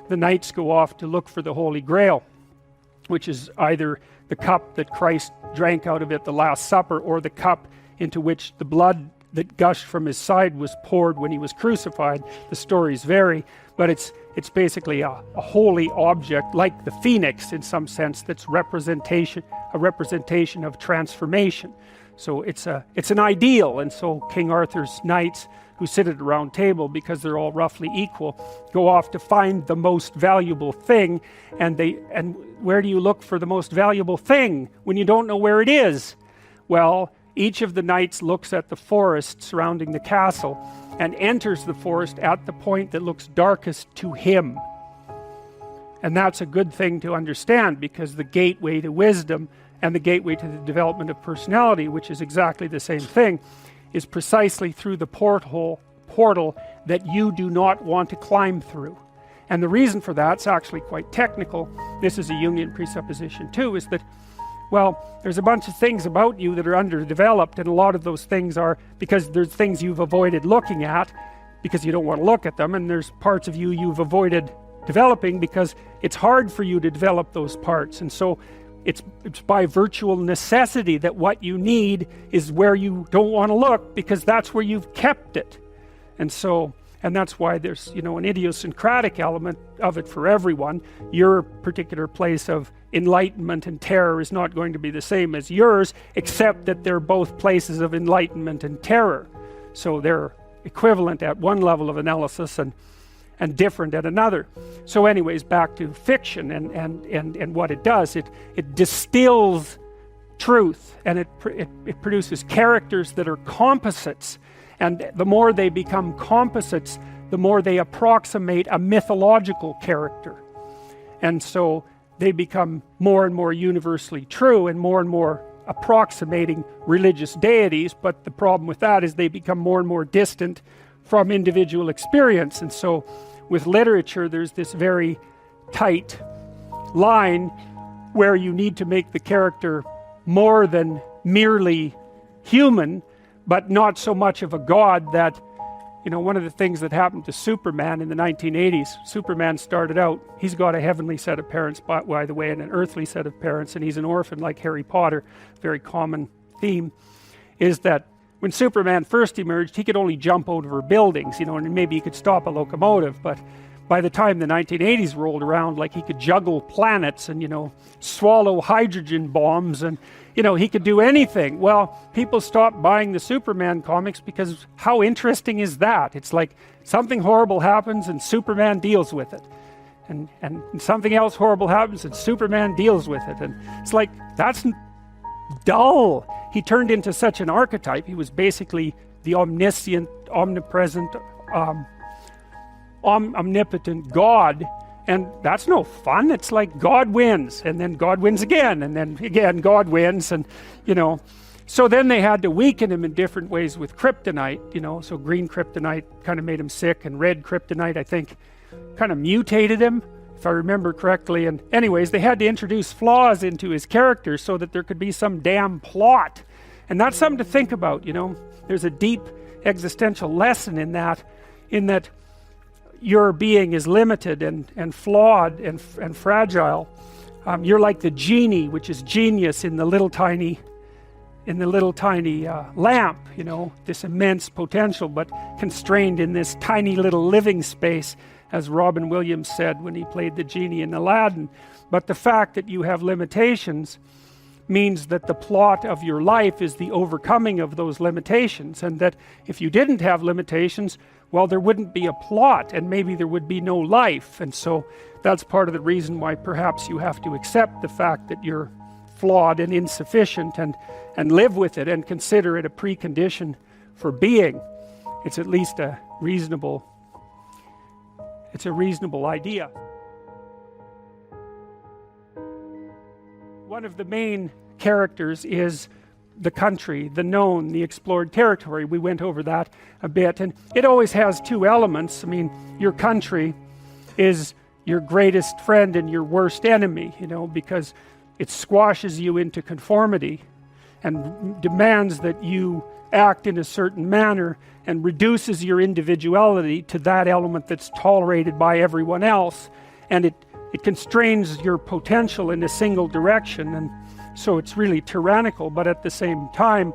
the knights go off to look for the Holy Grail, which is either the cup that Christ drank out of at the Last Supper, or the cup into which the blood that gushed from his side was poured when he was crucified. The stories vary, but it's basically a holy object, like the phoenix in some sense, that's a representation of transformation. So it's an ideal. And so King Arthur's knights, who sit at a round table because they're all roughly equal, go off to find the most valuable thing. And where do you look for the most valuable thing when you don't know where it is? Well, each of the knights looks at the forest surrounding the castle and enters the forest at the point that looks darkest to him. And that's a good thing to understand, because the gateway to wisdom and the gateway to the development of personality, which is exactly the same thing, is precisely through the portal that you do not want to climb through. And the reason for that's actually quite technical. This is a Jungian presupposition too, is that, well, there's a bunch of things about you that are underdeveloped, and a lot of those things are because there's things you've avoided looking at because you don't want to look at them, and there's parts of you you've avoided developing because it's hard for you to develop those parts. And so it's by virtual necessity that what you need is where you don't want to look, because that's where you've kept it. And that's why there's, an idiosyncratic element of it for everyone. Your particular place of enlightenment and terror is not going to be the same as yours, except that they're both places of enlightenment and terror. So they're equivalent at one level of analysis and different at another. So anyways, back to fiction and what it does. It distills truth, and it produces characters that are composites. And the more they become composites, the more they approximate a mythological character. And so they become more and more universally true and more approximating religious deities. But the problem with that is they become more and more distant from individual experience. And so with literature, there's this very tight line where you need to make the character more than merely human, but not so much of a god that, one of the things that happened to Superman in the 1980s, Superman started out, he's got a heavenly set of parents, by the way, and an earthly set of parents, and he's an orphan like Harry Potter. Very common theme is that when Superman first emerged, he could only jump over buildings, and maybe he could stop a locomotive, but by the time the 1980s rolled around, like, he could juggle planets and, swallow hydrogen bombs, and, he could do anything. Well, people stopped buying the Superman comics because how interesting is that? It's like something horrible happens and Superman deals with it. And something else horrible happens and Superman deals with it. And it's like, that's dull. He turned into such an archetype. He was basically the omniscient, omnipresent, omnipotent God, and that's no fun. It's like God wins, and then God wins again, and then again God wins, and so then they had to weaken him in different ways with kryptonite. So green kryptonite kind of made him sick, and red kryptonite, I think, kind of mutated him, if I remember correctly. And anyways, they had to introduce flaws into his character so that there could be some damn plot. And that's something to think about. There's a deep existential lesson in that your being is limited and flawed and fragile. You're like the genie, which is genius in the little tiny lamp, this immense potential, but constrained in this tiny little living space, as Robin Williams said when he played the genie in Aladdin. But the fact that you have limitations means that the plot of your life is the overcoming of those limitations, and that if you didn't have limitations, well, there wouldn't be a plot, and maybe there would be no life. And so that's part of the reason why perhaps you have to accept the fact that you're flawed and insufficient, and live with it and consider it a precondition for being. It's at least a reasonable idea. One of the main characters is the country, the known, the explored territory. We went over that a bit, and it always has two elements. I mean, your country is your greatest friend and your worst enemy, because it squashes you into conformity, and demands that you act in a certain manner and reduces your individuality to that element that's tolerated by everyone else, and it constrains your potential in a single direction, and so it's really tyrannical. But at the same time,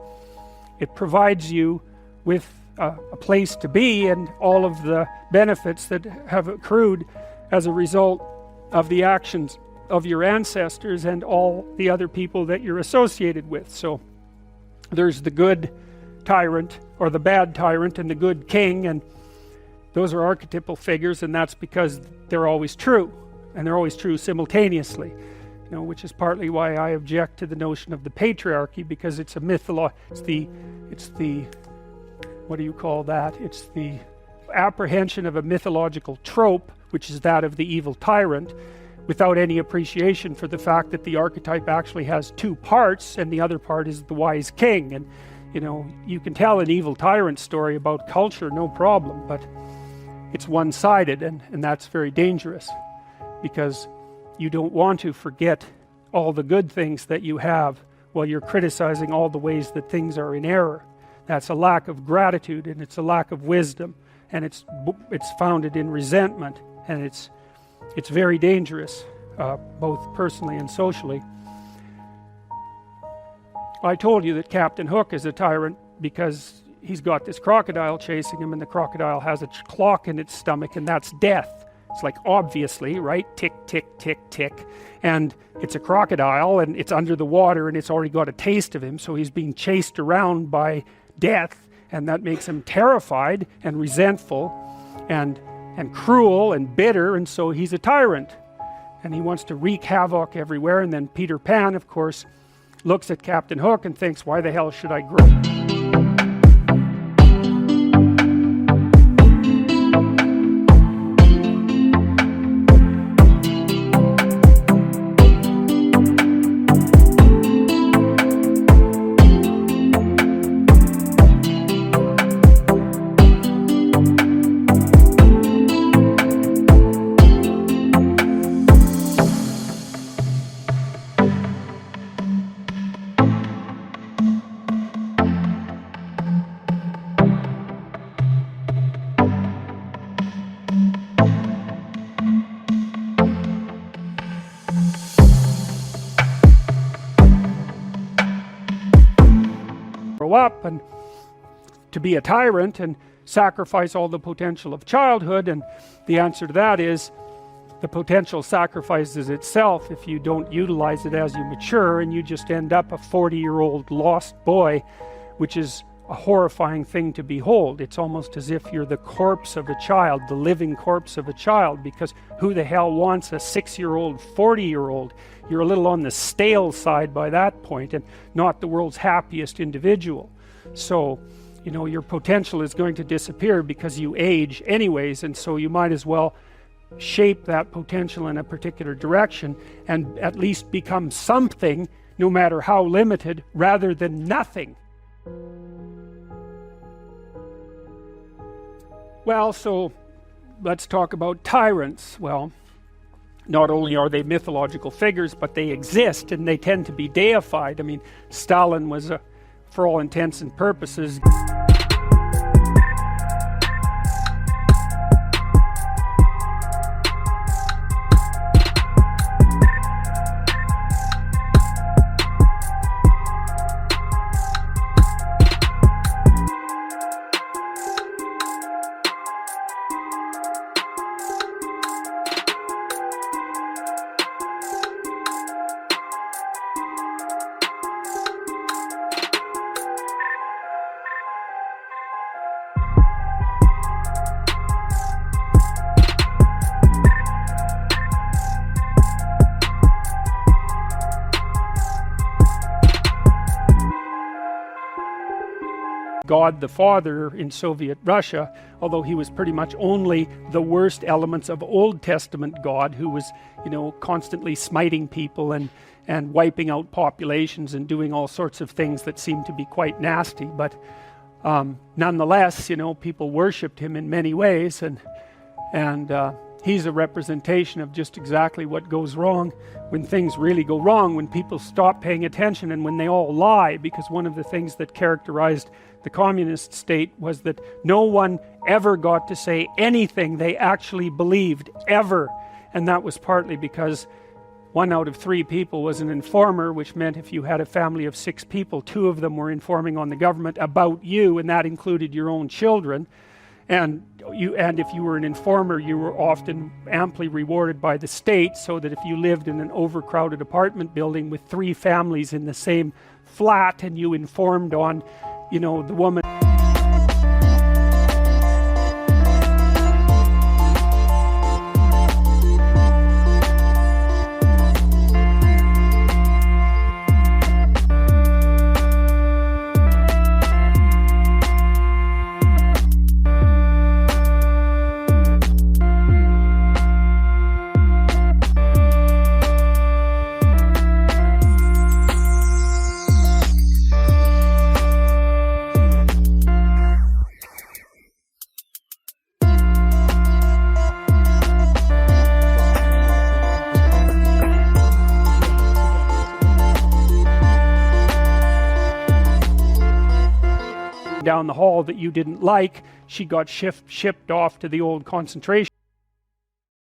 it provides you with a place to be and all of the benefits that have accrued as a result of the actions of your ancestors and all the other people that you're associated with. So there's the good tyrant, or the bad tyrant, and the good king, and those are archetypal figures, and that's because they're always true, and they're always true simultaneously, which is partly why I object to the notion of the patriarchy, because it's a it's the what do you call that? It's the apprehension of a mythological trope, which is that of the evil tyrant, without any appreciation for the fact that the archetype actually has two parts, and the other part is the wise king. And you can tell an evil tyrant story about culture, no problem, but it's one-sided, and that's very dangerous, because you don't want to forget all the good things that you have while you're criticizing all the ways that things are in error. That's a lack of gratitude, and it's a lack of wisdom, and it's founded in resentment, and it's very dangerous, both personally and socially. I told you that Captain Hook is a tyrant because he's got this crocodile chasing him, and the crocodile has a clock in its stomach, and that's death. It's like, obviously, right? Tick, tick, tick, tick. And it's a crocodile, and it's under the water, and it's already got a taste of him, so he's being chased around by death, and that makes him terrified and resentful and cruel and bitter, and so he's a tyrant. And he wants to wreak havoc everywhere. And then Peter Pan, of course, looks at Captain Hook and thinks, why the hell should I grow? Up and to be a tyrant and sacrifice all the potential of childhood? And the answer to that is the potential sacrifices itself if you don't utilize it as you mature, and you just end up a 40-year-old lost boy, which is a horrifying thing to behold. It's almost as if you're the corpse of a child, the living corpse of a child, because who the hell wants a 6-year-old, 40-year-old? You're a little on the stale side by that point, and not the world's happiest individual. So, your potential is going to disappear because you age anyways, and so you might as well shape that potential in a particular direction and at least become something, no matter how limited, rather than nothing. Well, so let's talk about tyrants. Well, not only are they mythological figures, but they exist, and they tend to be deified. I mean, Stalin was, for all intents and purposes, God the Father in Soviet Russia, although he was pretty much only the worst elements of Old Testament God, who was, constantly smiting people and wiping out populations and doing all sorts of things that seemed to be quite nasty. But nonetheless, people worshipped him in many ways, and He's a representation of just exactly what goes wrong when things really go wrong, when people stop paying attention and when they all lie. Because one of the things that characterized the communist state was that no one ever got to say anything they actually believed, ever. And that was partly because 1 out of 3 people was an informer, which meant if you had a family of 6 people, 2 of them were informing on the government about you, and that included your own children. And if you were an informer, you were often amply rewarded by the state, so that if you lived in an overcrowded apartment building with 3 families in the same flat and you informed on, you know, the woman down the hall that you didn't like, she got shipped off to the old concentration